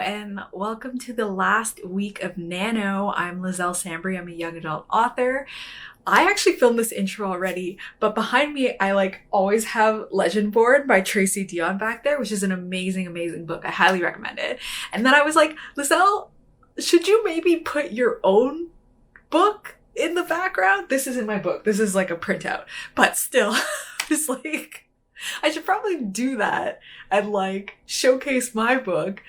and welcome to the last week of NaNo. I'm Liselle Sambury. I'm a young adult author. I actually filmed this intro already, but behind me I always have Legend Board by Tracy Dion back there, which is an amazing book. I highly recommend it. And then I was like, Liselle, should you maybe put your own book in the background? This isn't my book. This is like a printout, but still, it's like, I should probably do that and showcase my book.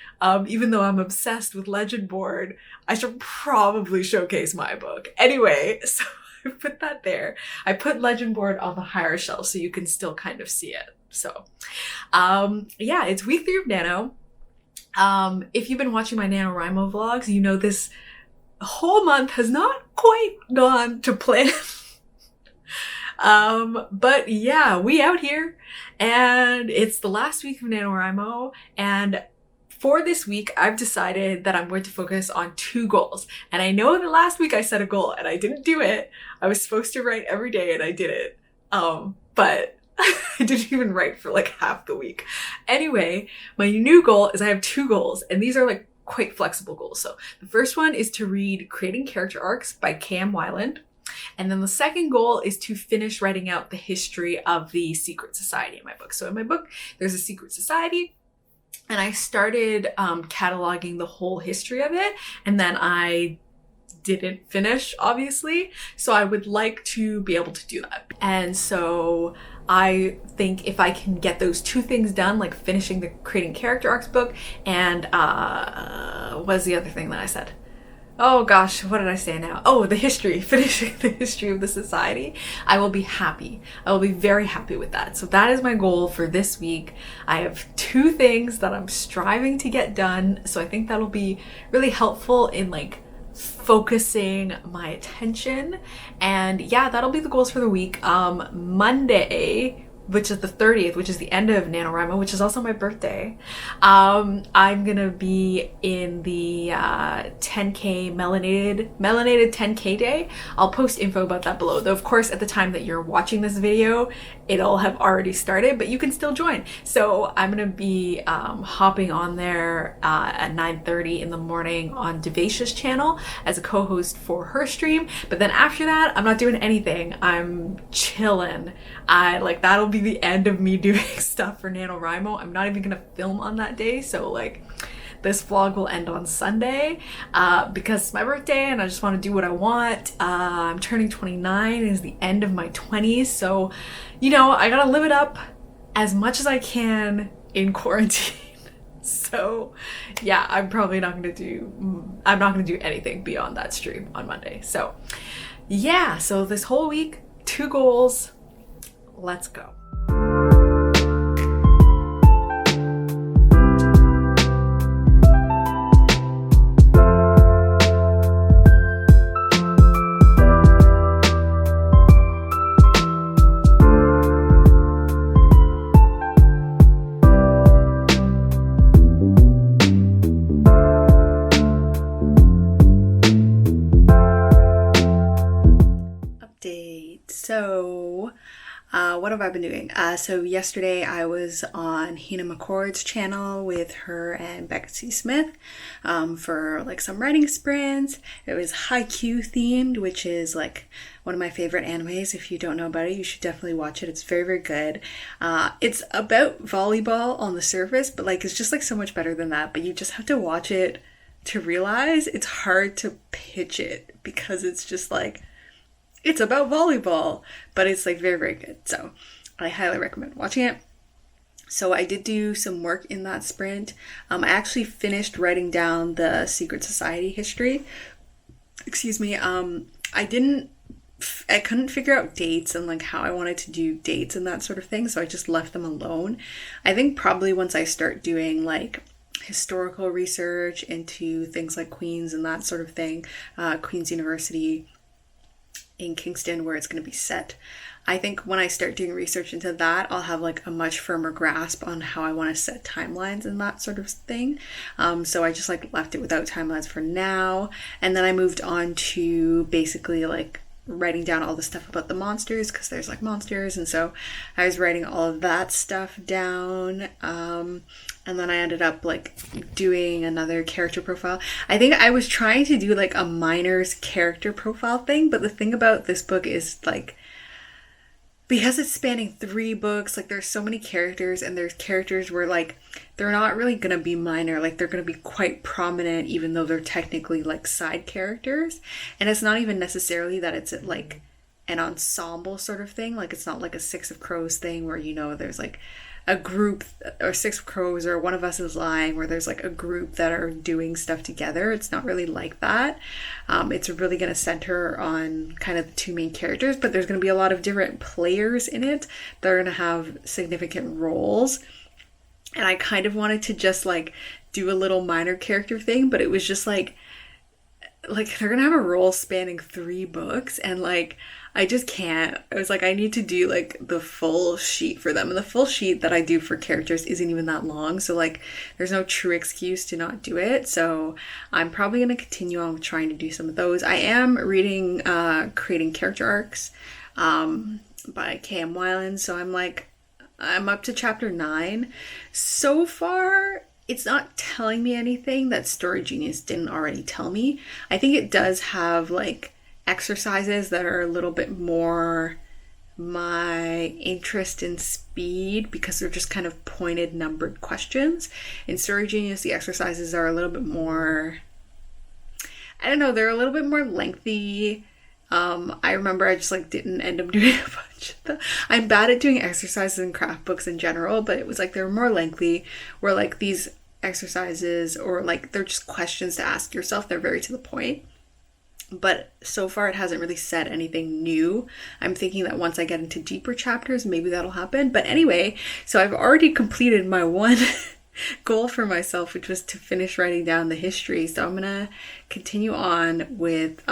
Even though I'm obsessed with Legend Board, I should probably showcase my book. Anyway, so I put that there. I put Legend Board on the higher shelf so you can still kind of see it. So, yeah, it's week 3 of NaNo. If you've been watching my NaNoWriMo vlogs, you know this whole month has not quite gone to plan. But yeah, we out here and it's the last week of NaNoWriMo, and for this week I've decided that I'm going to focus on 2 goals. And I know that last week I set a goal and I didn't do it. I was supposed to write every day and I didn't. But I didn't even write for half the week. Anyway, my new goal is I have 2 goals, and these are quite flexible goals. So the first one is to read Creating Character Arcs by Cam Weiland. And then the second goal is to finish writing out the history of the secret society in my book. So in my book, there's a secret society, and I started cataloging the whole history of it, and then I didn't finish, obviously. So I would like to be able to do that. And so I think if I can get those 2 things done, like finishing the Creating Character Arcs book and what's the other thing that I said? Oh gosh, what did I say now? Oh, the history, finishing the history of the society. I will be happy. I will be very happy with that. So that is my goal for this week. I have 2 things that I'm striving to get done. So I think that'll be really helpful in focusing my attention. And yeah, that'll be the goals for the week. Monday, which is the 30th, which is the end of NaNoWriMo, which is also my birthday. I'm gonna be in the 10K Melanated 10K day. I'll post info about that below. Though of course, at the time that you're watching this video, it'll have already started, but you can still join. So I'm gonna be hopping on there at 9:30 in the morning on Devacia's channel as a co-host for her stream. But then after that, I'm not doing anything. I'm chilling. That'll be the end of me doing stuff for NaNoWriMo. I'm not even gonna film on that day, so this vlog will end on Sunday because it's my birthday and I just want to do what I want. I'm turning 29. It is the end of my 20s, so I gotta live it up as much as I can in quarantine. So yeah, I'm not gonna do anything beyond that stream on Monday. So yeah, so this whole week, 2 goals. Let's go. So what have I been doing? So yesterday I was on Hina McCord's channel with her and Becca C. Smith for some writing sprints. It was Haikyuu themed, which is one of my favorite animes. If you don't know about it, you should definitely watch it. It's very good. It's about volleyball on the surface, but it's just so much better than that. But you just have to watch it to realize it's hard to pitch it, because it's just it's about volleyball, but it's very good. So I highly recommend watching it. So I did do some work in that sprint. I actually finished writing down the secret society history. Excuse me. I couldn't figure out dates and how I wanted to do dates and that sort of thing. So I just left them alone. I think probably once I start doing historical research into things like Queen's and that sort of thing, Queen's University in Kingston, where it's going to be set, I think when I start doing research into that, I'll have a much firmer grasp on how I want to set timelines and that sort of thing. So I just left it without timelines for now, and then I moved on to basically writing down all the stuff about the monsters, because there's like monsters, and so I was writing all of that stuff down. And then I ended up like doing another character profile. I think I was trying to do like a miner's character profile thing, but the thing about this book is like, because it's spanning 3 books, like there's so many characters, and there's characters where like they're not really gonna be minor, like they're gonna be quite prominent even though they're technically like side characters. And it's not even necessarily that it's like an ensemble sort of thing, like it's not like a Six of Crows thing where, you know, there's like a group, or Six of Crows, or One of Us is Lying, where there's like a group that are doing stuff together. It's not really like that. It's really going to center on kind of the 2 main characters, but there's going to be a lot of different players in it that are going to have significant roles. And I kind of wanted to just like do a little minor character thing, but it was just like they're gonna have a role spanning 3 books, and like I just can't. I was like, I need to do like the full sheet for them, and the full sheet that I do for characters isn't even that long, so like there's no true excuse to not do it. So I'm probably gonna continue on with trying to do some of those. I am reading Creating Character Arcs by K.M. Weiland, so I'm up to chapter 9 so far. It's not telling me anything that Story Genius didn't already tell me. I think it does have like exercises that are a little bit more my interest in speed, because they're just kind of pointed, numbered questions. In Story Genius, the exercises are a little bit more, I don't know, they're a little bit more lengthy. I remember I just like didn't end up doing a bunch of them. I'm bad at doing exercises in craft books in general, but it was like they were more lengthy, where like these exercises, or like they're just questions to ask yourself. They're very to the point. But so far it hasn't really said anything new. I'm thinking that once I get into deeper chapters, maybe that'll happen. But anyway, so I've already completed my one goal for myself, which was to finish writing down the history. So I'm gonna continue on with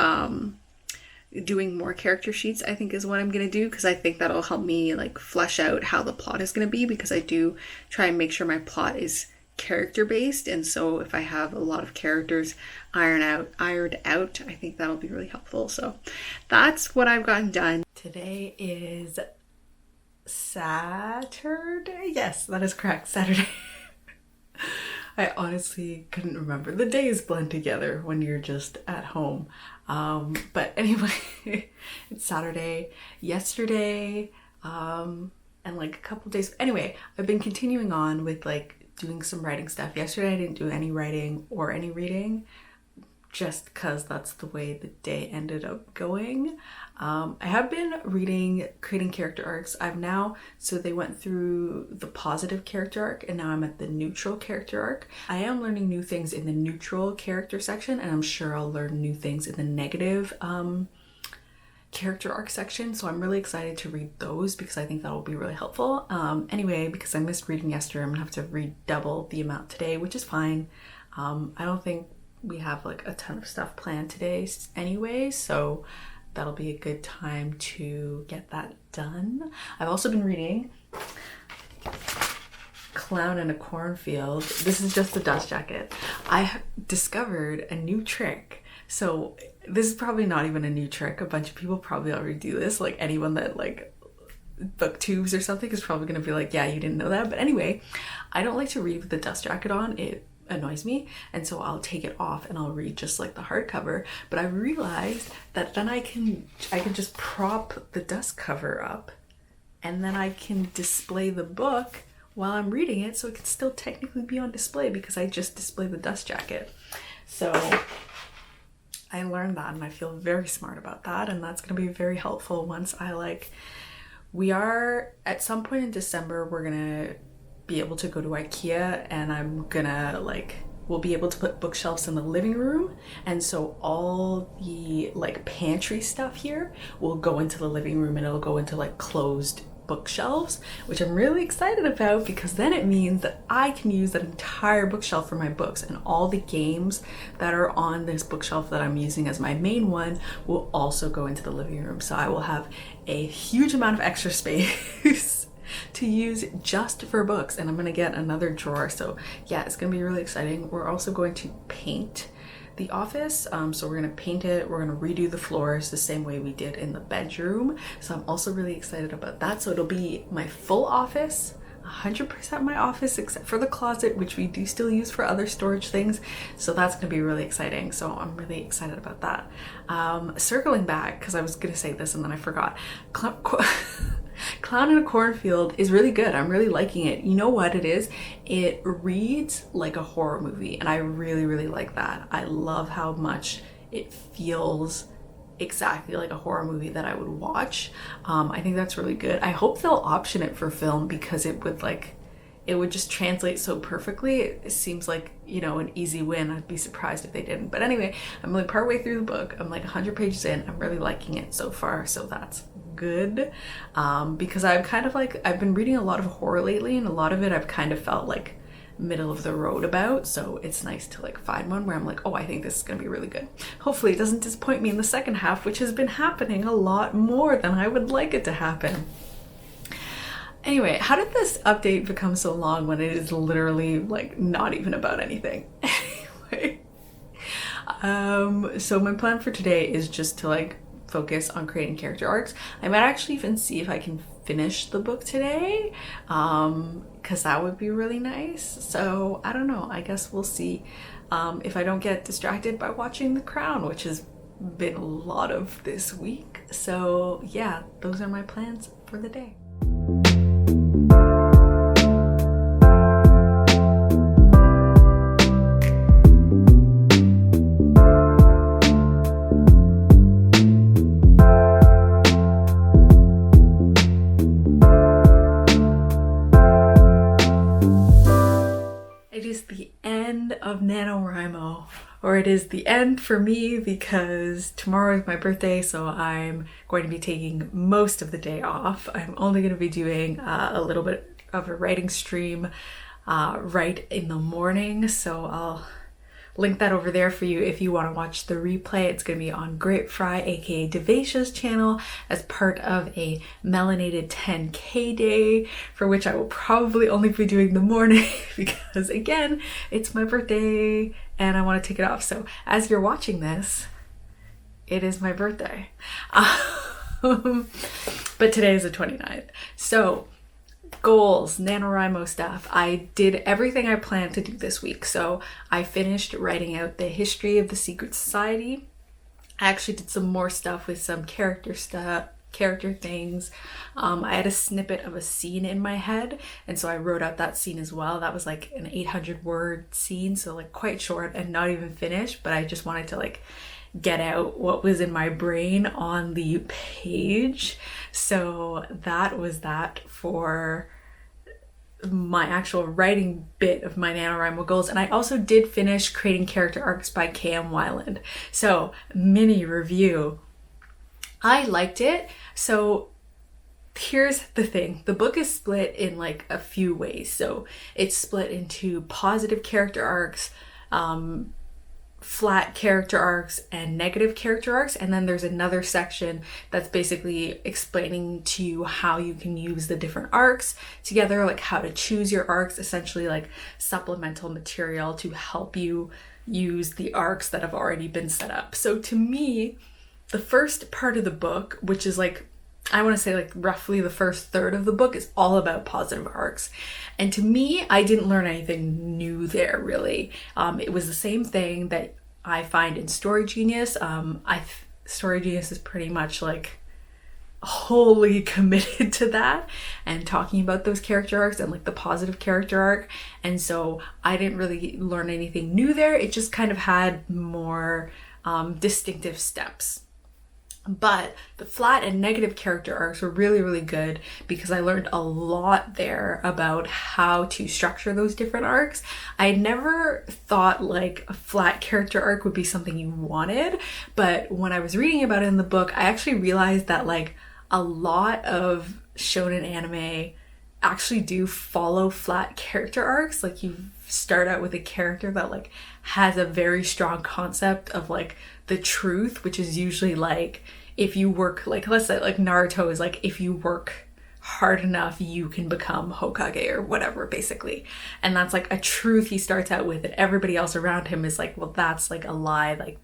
doing more character sheets, I think is what I'm gonna do, because I think that'll help me like flesh out how the plot is gonna be, because I do try and make sure my plot is character based, and so if I have a lot of characters ironed out, I think that'll be really helpful. So that's what I've gotten done. Today is Saturday. Yes, that is correct, Saturday. I honestly couldn't remember. The days blend together when you're just at home. But anyway, it's Saturday. Yesterday, and like a couple days. Anyway, I've been continuing on with like doing some writing stuff. Yesterday I didn't do any writing or any reading, just because that's the way the day ended up going. I have been reading Creating Character Arcs. So they went through the positive character arc, and now I'm at the neutral character arc. I am learning new things in the neutral character section, and I'm sure I'll learn new things in the negative character arc section, so I'm really excited to read those, because I think that will be really helpful. Anyway, because I missed reading yesterday, I'm gonna have to read double the amount today, which is fine. I don't think we have like a ton of stuff planned today anyway, so that'll be a good time to get that done. I've also been reading Clown in a Cornfield. This is just a dust jacket. I discovered a new trick. So this is probably not even a new trick. A bunch of people probably already do this. Like anyone that like booktubes or something is probably gonna be like, yeah, you didn't know that. But anyway, I don't like to read with the dust jacket on. It annoys me, and so I'll take it off and I'll read just like the hardcover. But I realized that then I can just prop the dust cover up, and then I can display the book while I'm reading it, so it can still technically be on display because I just displayed the dust jacket. So I learned that, and I feel very smart about that, and that's going to be very helpful once we are at some point in December, we're gonna be able to go to IKEA, and we'll be able to put bookshelves in the living room, and so all the like pantry stuff here will go into the living room, and it'll go into like closed bookshelves, which I'm really excited about, because then it means that I can use that entire bookshelf for my books, and all the games that are on this bookshelf that I'm using as my main one will also go into the living room. So I will have a huge amount of extra space to to use just for books, and I'm gonna get another drawer. So yeah, it's gonna be really exciting. We're also going to paint the office. So we're gonna paint it, we're gonna redo the floors the same way we did in the bedroom. So I'm also really excited about that. So it'll be my full office, 100% my office, except for the closet, which we do still use for other storage things. So that's gonna be really exciting. So I'm really excited about that. Circling back, because I was gonna say this and then I forgot. Clown in a Cornfield is really good. I'm really liking it. You know what it is? It reads like a horror movie, and I really, really like that. I love how much it feels exactly like a horror movie that I would watch. I think that's really good. I hope they'll option it for film, because it would just translate so perfectly. It seems like, you know, an easy win. I'd be surprised if they didn't. But anyway, I'm like partway through the book. I'm like 100 pages in. I'm really liking it so far, so that's good. Because I've been reading a lot of horror lately, and a lot of it I've kind of felt like middle of the road about, so it's nice to like find one where I'm like, oh, I think this is gonna be really good. Hopefully it doesn't disappoint me in the second half, which has been happening a lot more than I would like it to happen. Anyway, how did this update become so long when it is literally like not even about anything? Anyway, so my plan for today is just to like focus on creating character arcs. I might actually even see if I can finish the book today, because that would be really nice. So I don't know, I guess we'll see if I don't get distracted by watching The Crown, which has been a lot of this week. So yeah, those are my plans for the day. Of NaNoWriMo, or it is the end for me, because tomorrow is my birthday, so I'm going to be taking most of the day off. I'm only going to be doing a little bit of a writing stream right in the morning, so I'll link that over there for you if you want to watch the replay. It's going to be on Grapefry, aka Devasha's channel, as part of a Melanated 10K day, for which I will probably only be doing the morning because again, it's my birthday and I want to take it off. So as you're watching this, it is my birthday. But today is the 29th. So goals, NaNoWriMo stuff. I did everything I planned to do this week. So I finished writing out the history of the secret society. I actually did some more stuff with some character things. I had a snippet of a scene in my head, and so I wrote out that scene as well. That was like an 800 word scene, so like quite short and not even finished, but I just wanted to like get out what was in my brain on the page. So that was that for my actual writing bit of my NaNoWriMo goals. And I also did finish Creating Character Arcs by K.M. Weiland. So mini review. I liked it. So here's the thing. The book is split in like a few ways. So it's split into positive character arcs, flat character arcs, and negative character arcs, and then there's another section that's basically explaining to you how you can use the different arcs together, like how to choose your arcs, essentially like supplemental material to help you use the arcs that have already been set up. So to me, the first part of the book, which is like, I want to say like roughly the first third of the book, is all about positive arcs. And to me, I didn't learn anything new there really. It was the same thing that I find in Story Genius. Story Genius is pretty much like wholly committed to that and talking about those character arcs and like the positive character arc. And so I didn't really learn anything new there. It just kind of had more distinctive steps. But the flat and negative character arcs were really, really good because I learned a lot there about how to structure those different arcs. I never thought like a flat character arc would be something you wanted, but when I was reading about it in the book, I actually realized that like a lot of shonen anime actually do follow flat character arcs. Like you start out with a character that like has a very strong concept of like the truth, which is usually like if you work, like let's say like Naruto is like if you work hard enough, you can become Hokage or whatever, basically. And that's like a truth he starts out with, and everybody else around him is like, well, that's like a lie. Like,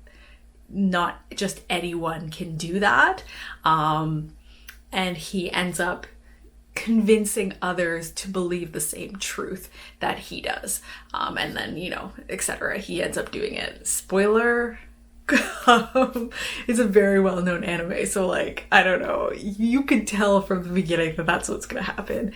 not just anyone can do that. And he ends up convincing others to believe the same truth that he does. And then, you know, etc. He ends up doing it. Spoiler, it's a very well-known anime, so like, I don't know, you could tell from the beginning that that's what's gonna happen.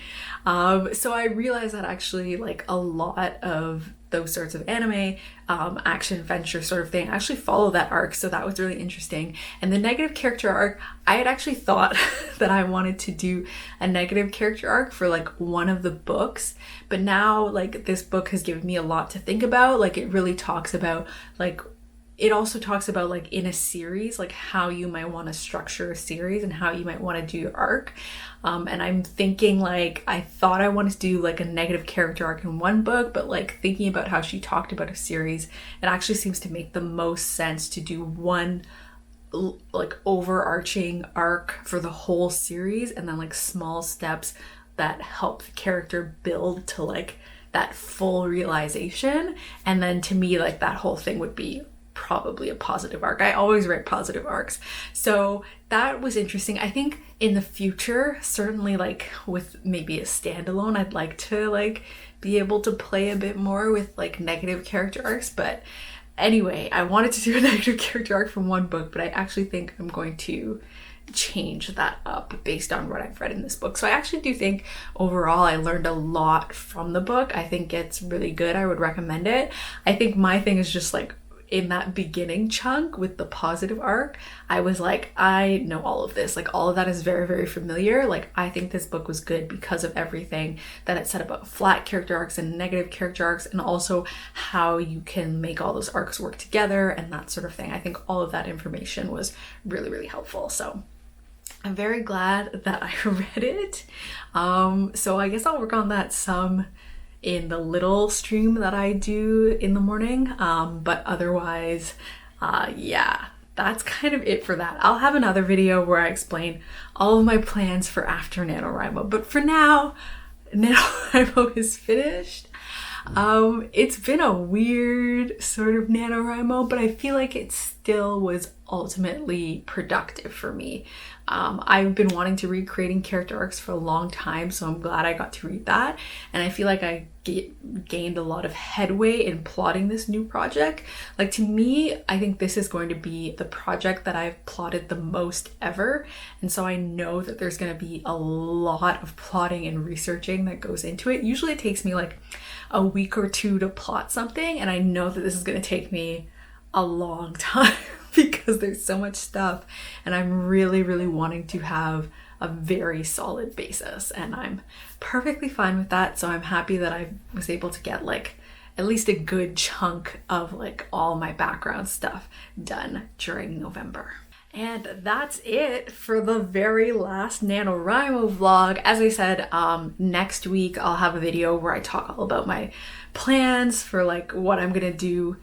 So I realized that actually like a lot of those sorts of anime, action adventure sort of thing, actually follow that arc, so that was really interesting. And the negative character arc, I had actually thought that I wanted to do a negative character arc for like one of the books, but now like this book has given me a lot to think about. Like, it really talks about like, it also talks about like in a series, like how you might want to structure a series and how you might want to do your arc. And I'm thinking like, I thought I wanted to do like a negative character arc in one book, but like thinking about how she talked about a series, it actually seems to make the most sense to do one like overarching arc for the whole series, and then like small steps that help the character build to like that full realization. And then to me, like that whole thing would be probably a positive arc. I always write positive arcs. So that was interesting. I think in the future, certainly like with maybe a standalone, I'd like to like be able to play a bit more with like negative character arcs. But anyway, I wanted to do a negative character arc from one book, but I actually think I'm going to change that up based on what I've read in this book. So I actually do think overall I learned a lot from the book. I think it's really good. I would recommend it. I think my thing is just like, in that beginning chunk with the positive arc, I was like, I know all of this. Like, all of that is very, very familiar. Like, I think this book was good because of everything that it said about flat character arcs and negative character arcs, and also how you can make all those arcs work together and that sort of thing. I think all of that information was really, really helpful. So I'm very glad that I read it. So I guess I'll work on that some in the little stream that I do in the morning. But otherwise, yeah, that's kind of it for that. I'll have another video where I explain all of my plans for after NaNoWriMo. But for now, NaNoWriMo is finished. It's been a weird sort of NaNoWriMo, but I feel like it still was ultimately productive for me. I've been wanting to read creating character arcs for a long time, so I'm glad I got to read that. And I feel like I gained a lot of headway in plotting this new project. Like, to me, I think this is going to be the project that I've plotted the most ever. And so I know that there's going to be a lot of plotting and researching that goes into it. Usually it takes me like a week or two to plot something, and I know that this is going to take me a long time because there's so much stuff, and I'm really, really wanting to have a very solid basis, and I'm perfectly fine with that. So I'm happy that I was able to get like at least a good chunk of like all my background stuff done during November. And that's it for the very last NaNoWriMo vlog. As I said, next week I'll have a video where I talk all about my plans for like what I'm gonna do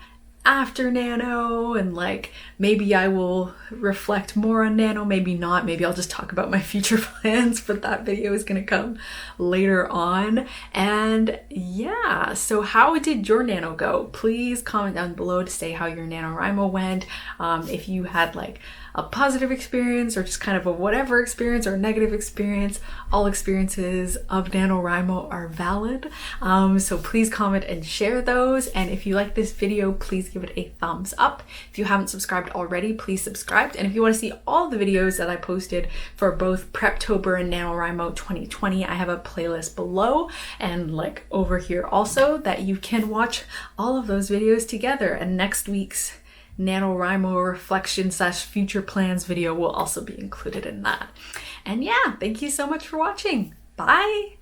after Nano, and like maybe I will reflect more on Nano, maybe not. Maybe I'll just talk about my future plans, but that video is gonna come later on. And yeah, so how did your Nano go? Please comment down below to say how your NaNoWriMo went. If you had like a positive experience or just kind of a whatever experience or a negative experience, all experiences of NaNoWriMo are valid. So please comment and share those. And if you like this video, please give it a thumbs up. If you haven't subscribed already, please subscribe. And if you want to see all the videos that I posted for both Preptober and NaNoWriMo 2020, I have a playlist below and like over here also that you can watch all of those videos together. And next week's NaNoWriMo reflection / future plans video will also be included in that. And yeah, thank you so much for watching. Bye!